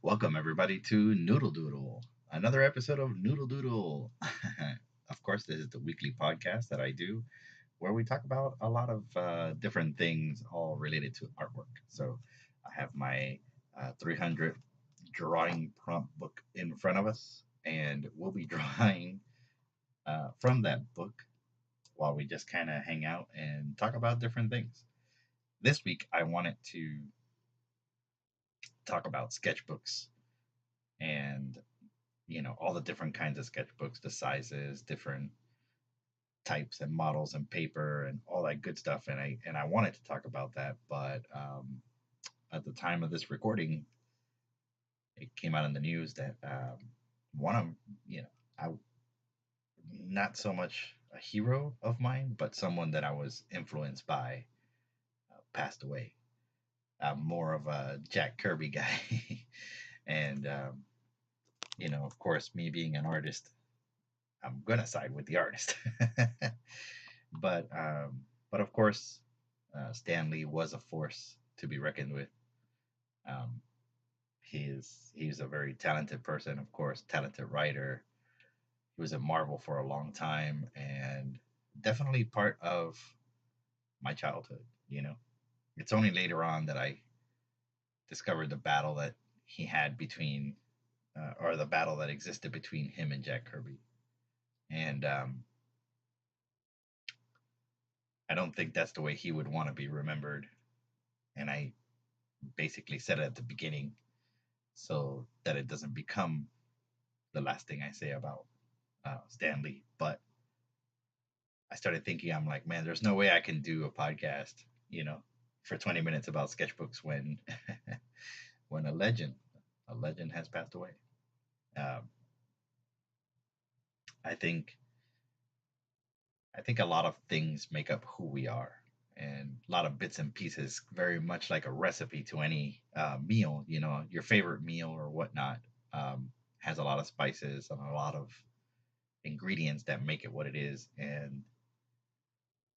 Welcome, everybody, to Noodle Doodle, another episode of Noodle Doodle. Of course, this is the weekly podcast that I do where we talk about a lot of different things all related to artwork. So I have my 300 drawing prompt book in front of us, and we'll be drawing from that book while we just kind of hang out and talk about different things. This week, I wanted to talk about sketchbooks and all the different kinds of sketchbooks, the sizes, different types and models and paper and all that good stuff. And I wanted to talk about that, but at the time of this recording, it came out in the news that one of I not so much a hero of mine, but someone that I was influenced by passed away. I'm more of a Jack Kirby guy, and of course, me being an artist, I'm gonna side with the artist. but of course, Stan Lee was a force to be reckoned with. Um, he's a very talented person, of course, talented writer. He was at Marvel for a long time, and definitely part of my childhood. It's only later on that I discovered the battle that he had between, or the battle that existed between him and Jack Kirby, and I don't think that's the way he would want to be remembered. And I basically said it at the beginning so that it doesn't become the last thing I say about Stan Lee. But I started thinking, I'm like, man, there's no way I can do a podcast, you know, for 20 minutes about sketchbooks when when a legend has passed away. Um, I think I think a lot of things make up who we are, and a lot of bits and pieces, very much like a recipe to any meal. Your favorite meal or whatnot has a lot of spices and a lot of ingredients that make it what it is. And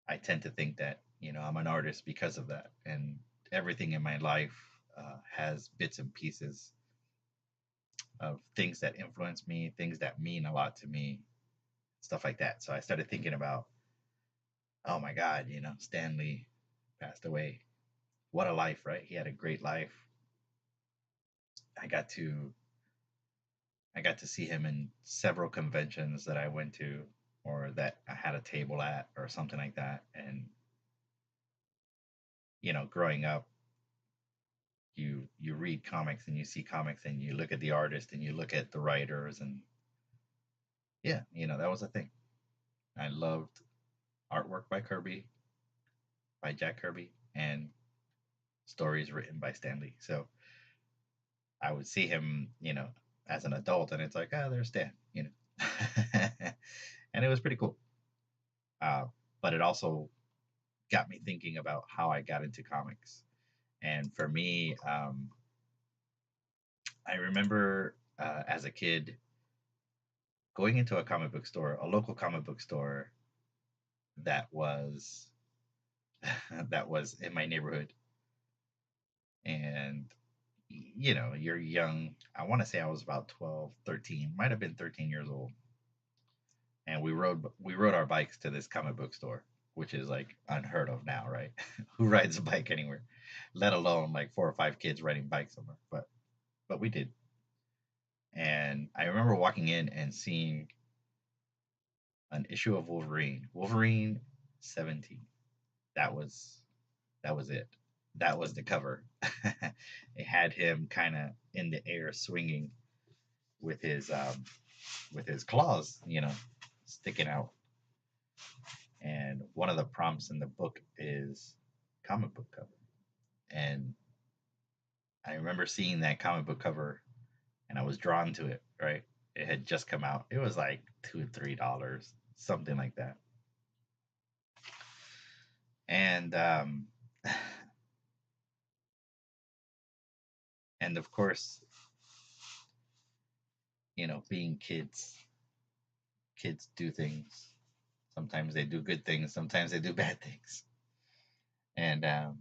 I tend to think that I'm an artist because of that, and everything in my life has bits and pieces of things that influence me, things that mean a lot to me, stuff like that. So I started thinking about, oh my God, Stanley passed away. What a life, right? He had a great life. I got to I got to see him in several conventions that I went to or that I had a table at or something like that. And growing up, you read comics and you see comics and you look at the artist and you look at the writers, and yeah, that was a thing. I loved artwork by Kirby, by Jack Kirby, and stories written by Stanley. So I would see him, as an adult, and it's like, ah, there's Stan. And it was pretty cool. Uh, but it also got me thinking about how I got into comics. And for me, I remember as a kid going into a comic book store, a local comic book store that was that was in my neighborhood. And you're young. I want to say I was about 12, 13, might have been 13 years old. And we rode our bikes to this comic book store, which is like unheard of now, right? Who rides a bike anywhere, let alone like four or five kids riding bikes somewhere? But we did. And I remember walking in and seeing an issue of Wolverine 17. That was that was it. That was the cover. It had him kind of in the air swinging with his claws, sticking out. And one of the prompts in the book is comic book cover. And I remember seeing that comic book cover and I was drawn to it, right? It had just come out. It was like $2, $3, something like that. And and of course, being kids do things. Sometimes they do good things, sometimes they do bad things. And I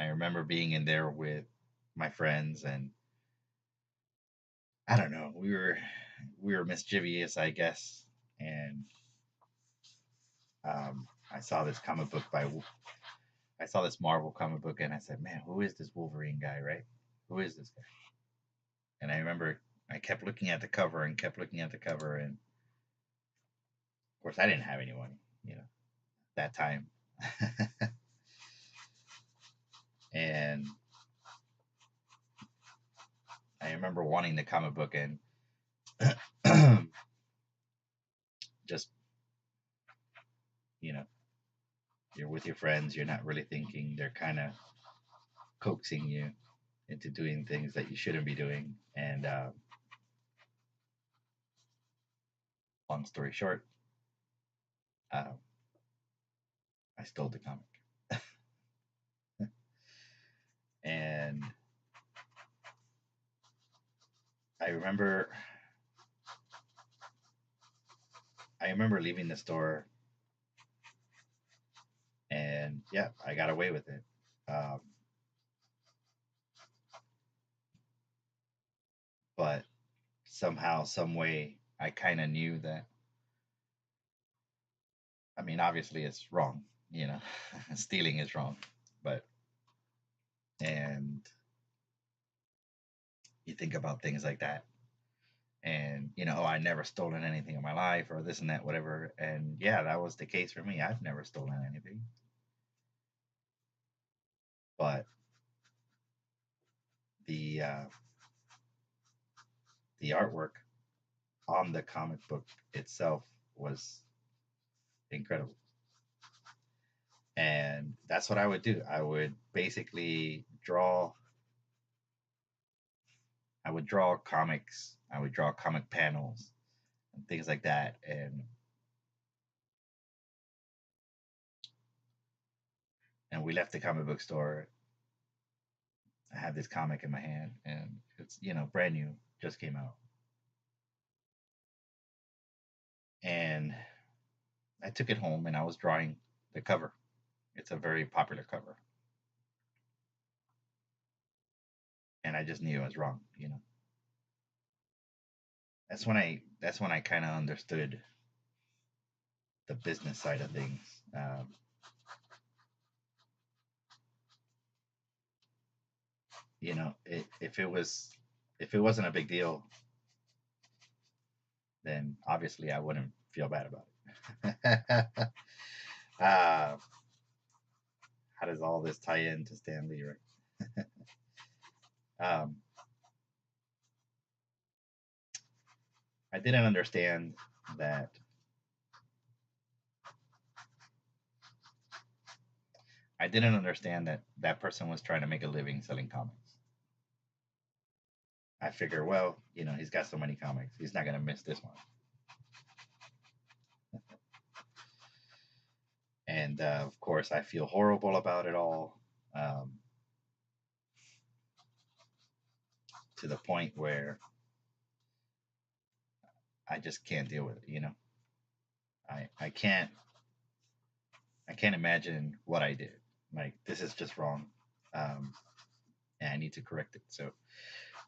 remember being in there with my friends, and I don't know, we were mischievous, I guess, and I saw this comic book by I saw this Marvel comic book, and I said, "Man, who is this Wolverine guy? Right? Who is this guy?" And I remember I kept looking at the cover and kept looking at the cover, and of course I didn't have any money, you know, that time, and I remember wanting the comic book and just, you know, you're with your friends, you're not really thinking, they're kind of coaxing you into doing things that you shouldn't be doing. And long story short, uh, I stole the comic. And I remember, I remember leaving the store, and yeah, I got away with it. Um, but somehow, some way, I kind of knew that. I mean, obviously, it's wrong. You know, stealing is wrong. But and you think about things like that, and oh, I never stolen anything in my life, or this and that, whatever. And yeah, that was the case for me. I've never stolen anything, but the uh, the artwork on the comic book itself was incredible. And that's what I would do. I would basically draw. I would draw comics. I would draw comic panels and things like that. And we left the comic book store. I had this comic in my hand, and it's brand new, just came out, and I took it home and I was drawing the cover. It's a very popular cover, and I just knew I was wrong. That's when I kind of understood the business side of things. If it wasn't a big deal, then obviously I wouldn't feel bad about it. uh, how does all this tie into Stan Lee, right? um, I didn't understand that. I didn't understand that that person was trying to make a living selling comics. I figure, well, he's got so many comics, he's not gonna miss this one. And of course, I feel horrible about it all, um, to the point where I just can't deal with it. I can't imagine what I did. Like, this is just wrong, um, and I need to correct it. So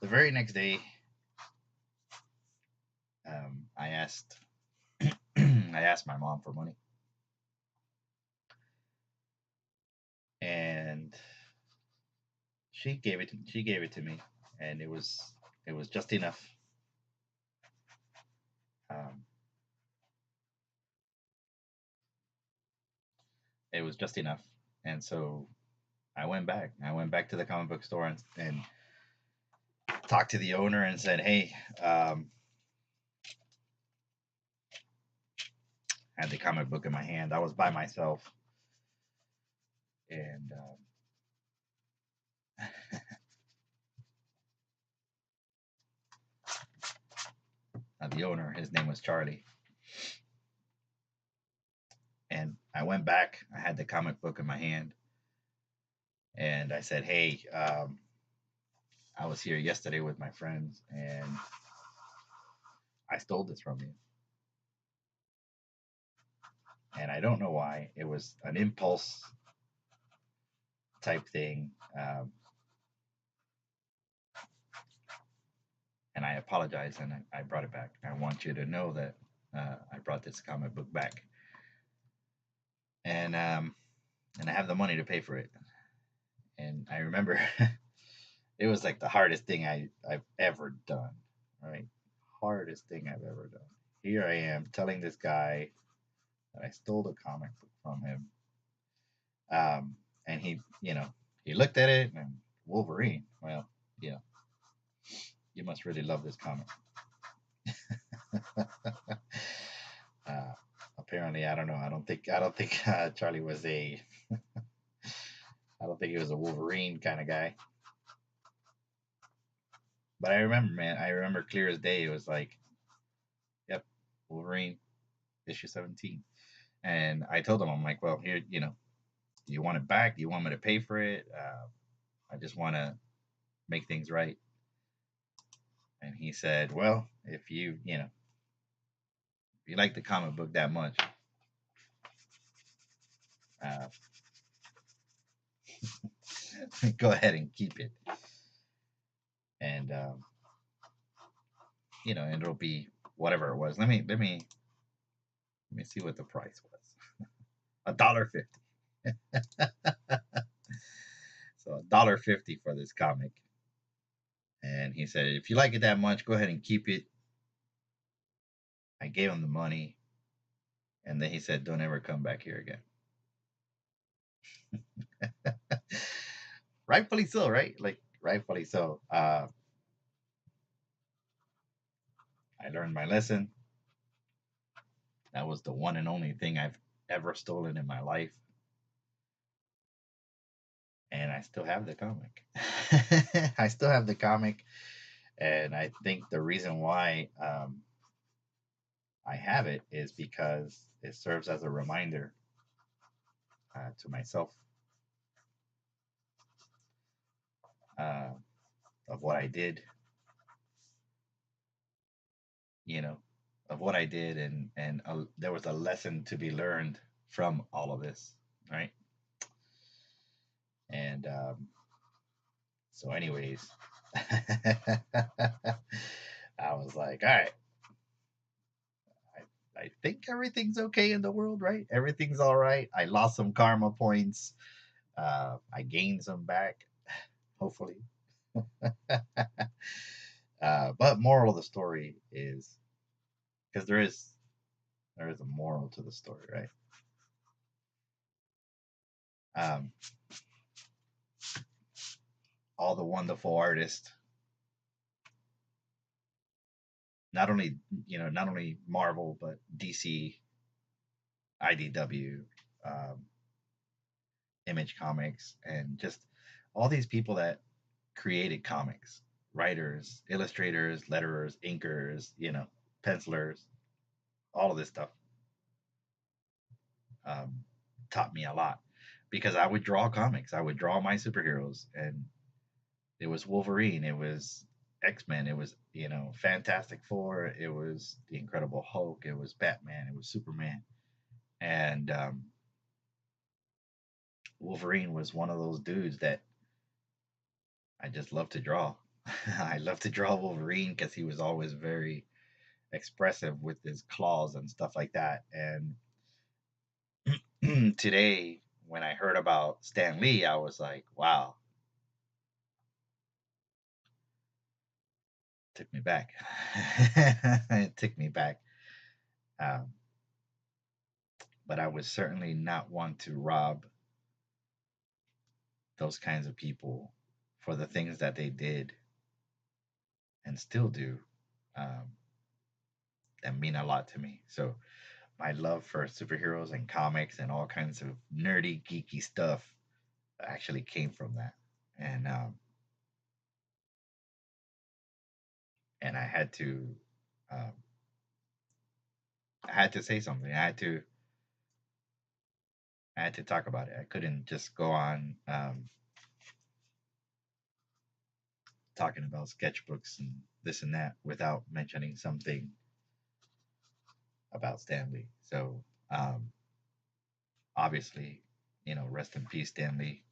the very next day, I asked I asked my mom for money, and she gave it to me, and it was just enough. Um, it was just enough, and so I went back. I went back to the comic book store and talked to the owner and said, "Hey, I had the comic book in my hand. I was by myself, and the owner, his name was Charlie, and I went back. I had the comic book in my hand, and I said, "Hey, I was here yesterday with my friends, and I stole this from you." And I don't know why. It was an impulse type thing. and I apologize, and I brought it back. I want you to know that I brought this comic book back, and and I have the money to pay for it. And I remember it was like the hardest thing I've ever done. Right, hardest thing I've ever done. Here I am telling this guy that I stole the comic book from him, and he looked at it and Wolverine. Well, you know, you must really love this comic. uh, Apparently, I don't know. I don't think Charlie was a. I don't think he was a Wolverine kind of guy. But I remember, man. I remember clear as day. It was like, yep, Wolverine issue 17. And I told him, I'm like, well, here, do you want it back? Do you want me to pay for it? I just want to make things right. And he said, well, if you like the comic book that much, uh, go ahead and keep it. And and it'll be whatever it was. Let me see what the price was. $1.50. So $1.50 for this comic. And he said, if you like it that much, go ahead and keep it. I gave him the money, and then he said, don't ever come back here again. Rightfully so, right? Like rightfully so. I learned my lesson. That was the one and only thing I've ever stolen in my life. And I still have the comic. I still have the comic. And I think the reason why I have it is because it serves as a reminder to myself uh, of what I did, you know, of what I did, and there was a lesson to be learned from all of this, right? And so, anyways, I was like, all right, I think everything's okay in the world, right? Everything's all right. I lost some karma points. I gained some back, hopefully. But moral of the story is because there is a moral to the story, right? Um, all the wonderful artists, not only Marvel but DC, IDW, um, Image Comics, and just all these people that created comics, writers, illustrators, letterers, inkers, pencilers, all of this stuff um, taught me a lot because I would draw comics. I would draw my superheroes, and it was Wolverine, it was X-Men, it was Fantastic Four, it was the Incredible Hulk, it was Batman, it was Superman, and Wolverine was one of those dudes that I just love to draw. I love to draw Wolverine because he was always very expressive with his claws and stuff like that. And today, when I heard about Stan Lee, I was like, wow, took me back. It took me back. Um, but I would certainly not want to rob those kinds of people for the things that they did and still do um, that mean a lot to me. So my love for superheroes and comics and all kinds of nerdy, geeky stuff actually came from that. And and um, I had to say something. I had to talk about it. I couldn't just go on talking about sketchbooks and this and that without mentioning something about Stanley. So obviously, rest in peace, Stanley.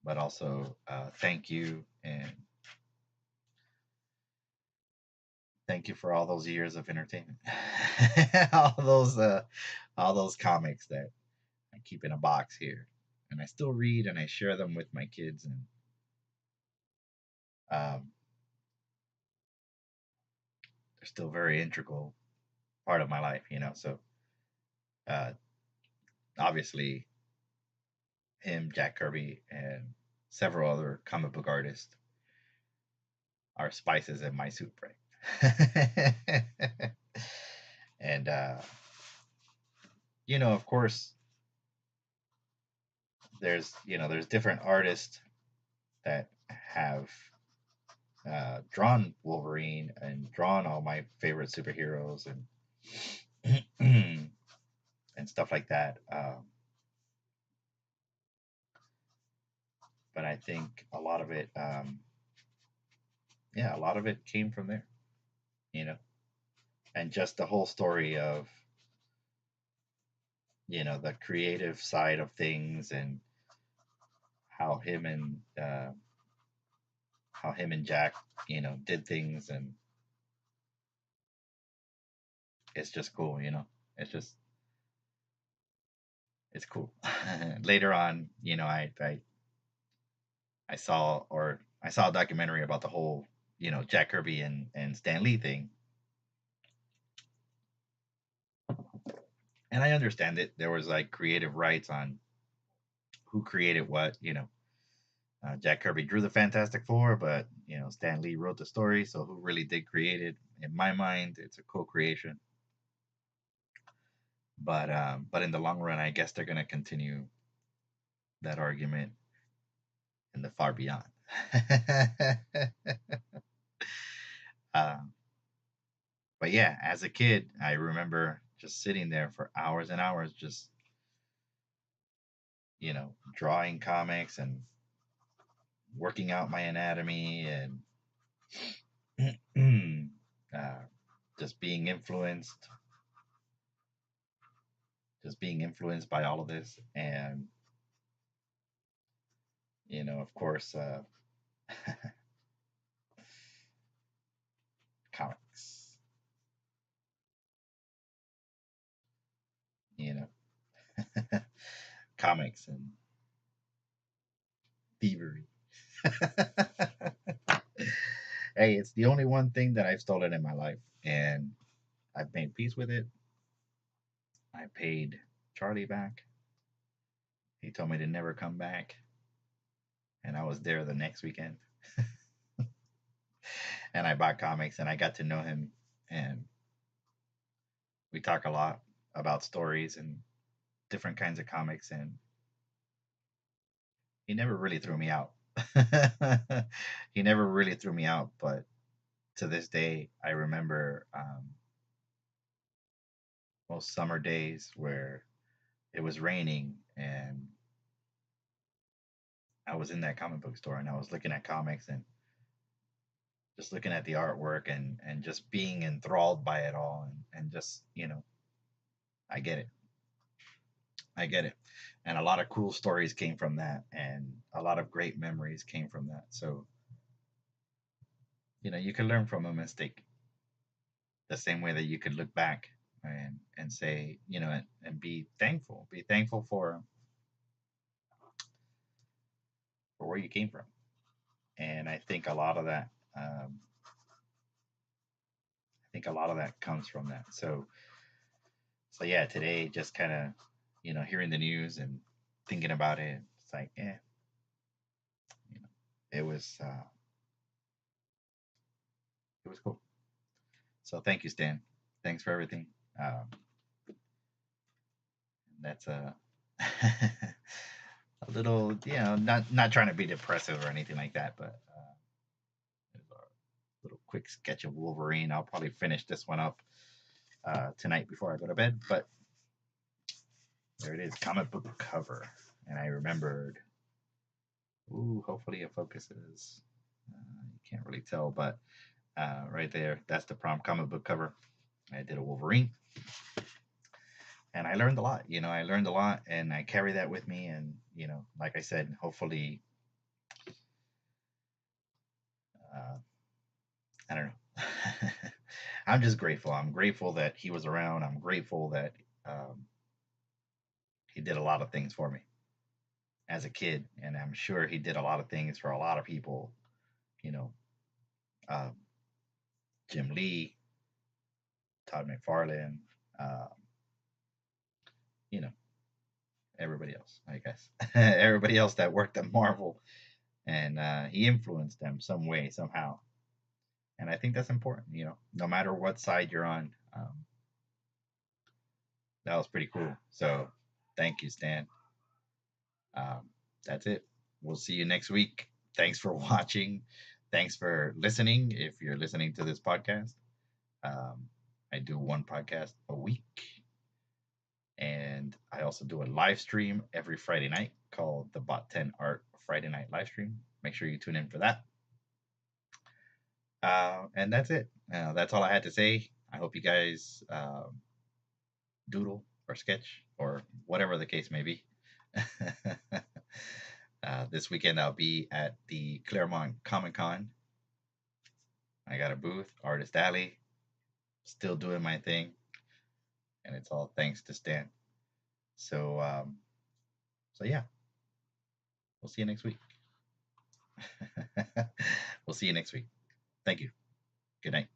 But also thank you, and Thank you for all those years of entertainment. all those all those comics that I keep in a box here. And I still read and I share them with my kids, and um, they're still very integral part of my life. So uh, obviously him, Jack Kirby, and several other comic book artists are spices in my soup, right? and of course, there's different artists that have drawn Wolverine and drawn all my favorite superheroes and and stuff like that. But I think a lot of it, yeah, a lot of it came from there, you know, and just the whole story of the creative side of things, and how him and Jack, did things, and it's just cool. It's just it's cool. Later on, I saw a documentary about the whole Jack Kirby and Stan Lee thing, and I understand it. There was like creative rights on who created what. Jack Kirby drew the Fantastic Four, but Stan Lee wrote the story. So who really did create it? In my mind, it's a co-creation. But in the long run, I guess they're gonna continue that argument in the far beyond. uh, but yeah, as a kid, I remember just sitting there for hours and hours, just drawing comics and working out my anatomy, and uh, just being influenced, by all of this, and of course, comics, you know, comics and thievery. Hey, it's the only one thing that I've stolen in my life, and I've made peace with it. I paid Charlie back. He told me to never come back, and I was there the next weekend. And I bought comics, and I got to know him, and we talk a lot about stories and different kinds of comics, and he never really threw me out. He never really threw me out, but to this day, I remember most summer days where it was raining, and I was in that comic book store, and I was looking at comics and just looking at the artwork, and just being enthralled by it all, and just I get it. I get it. And a lot of cool stories came from that, and a lot of great memories came from that. So, you can learn from a mistake the same way that you could look back and say, and be thankful. Be thankful for where you came from. And I think a lot of that, comes from that. So yeah, today just kind of, hearing the news and thinking about it, it's like, you know, it was, uh, it was cool. So thank you, Stan. Thanks for everything. Um, that's a little, not trying to be depressive or anything like that, but there's a little quick sketch of Wolverine. I'll probably finish this one up tonight before I go to bed. But there it is, comic book cover, and I remembered. Ooh, hopefully it focuses. You can't really tell, but right there, that's the prom comic book cover. I did a Wolverine, and I learned a lot. I learned a lot, and I carry that with me. And like I said, hopefully, uh, I don't know. I'm just grateful. I'm grateful that he was around. I'm grateful that um, he did a lot of things for me as a kid, and I'm sure he did a lot of things for a lot of people. You know, um, Jim Lee, Todd McFarlane, uh, you know, everybody else, I guess, everybody else that worked at Marvel, and he influenced them some way, somehow. And I think that's important. No matter what side you're on, that was pretty cool. So, thank you, Stan. Um, that's it. We'll see you next week. Thanks for watching. Thanks for listening. If you're listening to this podcast, um, I do one podcast a week, and I also do a live stream every Friday night called the BOT10ART Friday Night Live Stream. Make sure you tune in for that. And that's it. That's all I had to say. I hope you guys doodle or sketch or whatever the case may be. This weekend I'll be at the Claremont Comic Con. I got a booth, Artist Alley, still doing my thing, and it's all thanks to Stan. So, so yeah, we'll see you next week. We'll see you next week. Thank you. Good night.